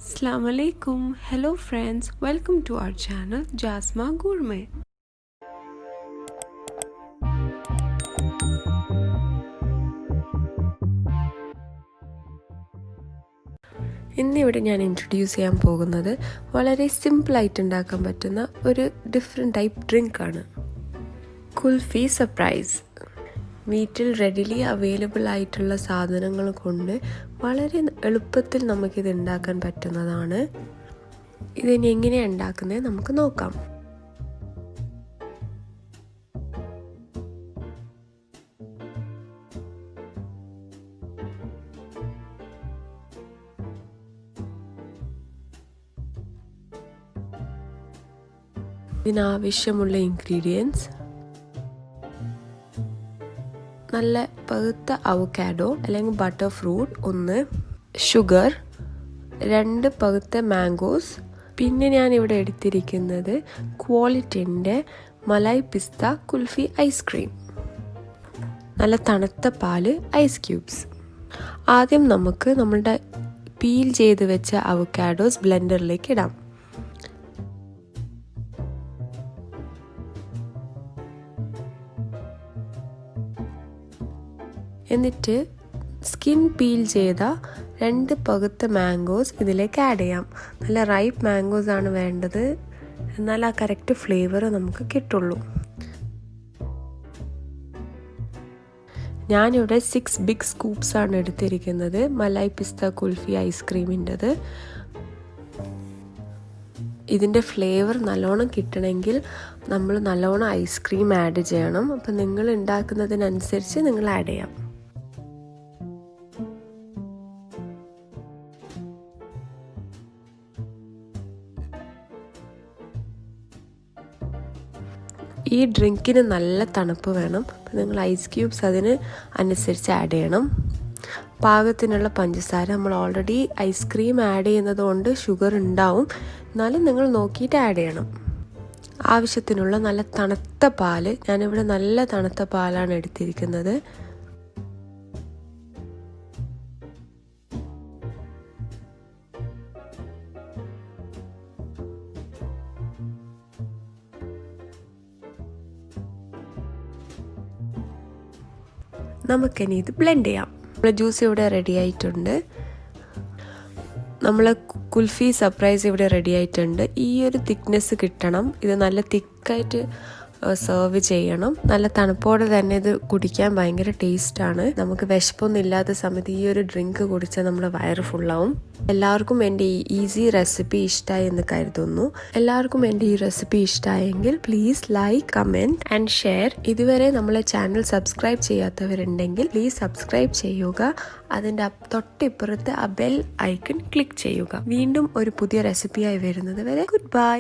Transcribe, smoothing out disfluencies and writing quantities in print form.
Assalamu alaikum. Hello friends, welcome to our channel Jasma Gourmet. ഇന്നിവിടെ ഞാൻ introduce ചെയ്യാൻ പോകുന്നത് വളരെ സിമ്പിളായിട്ട് ഉണ്ടാക്കാൻ പറ്റുന്ന ഒരു ഡിഫറെൻറ്റ് ടൈപ്പ് ഡ്രിങ്കാണ്. കുൽഫി സർപ്രൈസ്. വീട്ടിൽ റെഡിലി അവൈലബിൾ ആയിട്ടുള്ള സാധനങ്ങൾ കൊണ്ട് വളരെ എളുപ്പത്തിൽ നമുക്കിത് ഉണ്ടാക്കാൻ പറ്റുന്നതാണ്. ഇതിനി എങ്ങനെയാണ് ഉണ്ടാക്കുന്നത് നമുക്ക് നോക്കാം. ഇതിനാവശ്യമുള്ള ഇൻഗ്രീഡിയൻസ്: നല്ല പഴുത്ത അവക്കാഡോ അല്ലെങ്കിൽ ബട്ടർ ഫ്രൂട്ട് 1, ഷുഗർ 2 പഴുത്ത മാംഗോസ്, പിന്നെ ഞാൻ ഇവിടെ എടുത്തിരിക്കുന്നത് ക്വാളിറ്റിൻ്റെ മലായ് പിസ്ത കുൽഫി ഐസ്ക്രീം, നല്ല തണുത്ത പാല്, ഐസ് ക്യൂബ്സ്. ആദ്യം നമുക്ക് നമ്മളുടെ പീൽ ചെയ്ത് വെച്ച അവക്കാഡോസ് ബ്ലെൻഡറിലേക്ക് ഇടാം. എന്നിട്ട് സ്കിൻ പീൽ ചെയ്ത 2 പഴുത്ത മാംഗോസ് ഇതിലേക്ക് ആഡ് ചെയ്യാം. നല്ല റൈപ്പ് മാംഗോസ് ആണ് വേണ്ടത്, എന്നാൽ ആ കറക്റ്റ് ഫ്ലേവർ നമുക്ക് കിട്ടുള്ളൂ. ഞാനിവിടെ 6 ബിഗ് സ്കൂപ്സ് ആണ് എടുത്തിരിക്കുന്നത് മലായ് പിസ്ത കുൽഫി ഐസ്ക്രീമിൻ്റെത്. ഇതിൻ്റെ ഫ്ലേവർ നല്ലോണം കിട്ടണമെങ്കിൽ നമ്മൾ നല്ലോണം ഐസ്ക്രീം ആഡ് ചെയ്യണം. അപ്പം നിങ്ങൾ ഉണ്ടാക്കുന്നതിനനുസരിച്ച് നിങ്ങൾ ആഡ് ചെയ്യാം. ഈ ഡ്രിങ്കിന് നല്ല തണുപ്പ് വേണം. അപ്പം നിങ്ങൾ ഐസ് ക്യൂബ്സ് അതിന് അനുസരിച്ച് ആഡ് ചെയ്യണം. പാകത്തിനുള്ള പഞ്ചസാര, നമ്മൾ ഓൾറെഡി ഐസ്ക്രീം ആഡ് ചെയ്യുന്നത് കൊണ്ട് ഷുഗർ ഉണ്ടാവും, എന്നാലും നിങ്ങൾ നോക്കിയിട്ട് ആഡ് ചെയ്യണം. ആവശ്യത്തിനുള്ള നല്ല തണുത്ത പാല്, ഞാനിവിടെ നല്ല തണുത്ത പാലാണ് എടുത്തിരിക്കുന്നത്. നമുക്കിനി ഇത് ബ്ലെൻഡ് ചെയ്യാം. നമ്മുടെ ജ്യൂസ് ഇവിടെ റെഡി ആയിട്ടുണ്ട്. നമ്മളെ കുൽഫി സർപ്രൈസ് ഇവിടെ റെഡി ആയിട്ടുണ്ട്. ഈ ഒരു തിക്നെസ് കിട്ടണം. ഇത് നല്ല തിക്കായിട്ട് സെർവ് ചെയ്യണം. നല്ല തണുപ്പോടെ തന്നെ ഇത് കുടിക്കാൻ ഭയങ്കര ടേസ്റ്റാണ്. നമുക്ക് വിശപ്പൊന്നും ഇല്ലാത്ത സമയത്ത് ഈ ഒരു ഡ്രിങ്ക് കുടിച്ചാൽ നമ്മുടെ വയറ് ഫുള്ളാവും. എല്ലാവർക്കും എൻ്റെ ഈ ഈസി റെസിപ്പി ഇഷ്ടമായി എന്ന് കരുതുന്നു. എല്ലാവർക്കും എൻ്റെ ഈ റെസിപ്പി ഇഷ്ടമായെങ്കിൽ please like, comment and share. ഇതുവരെ നമ്മളെ ചാനൽ സബ്സ്ക്രൈബ് ചെയ്യാത്തവരുണ്ടെങ്കിൽ പ്ലീസ് സബ്സ്ക്രൈബ് ചെയ്യുക. അതിൻ്റെ തൊട്ടിപ്പുറത്ത് ആ ബെൽ ഐക്കൺ ക്ലിക്ക് ചെയ്യുക. വീണ്ടും ഒരു പുതിയ റെസിപ്പിയായി വരുന്നത് വരെ ഗുഡ് ബൈ.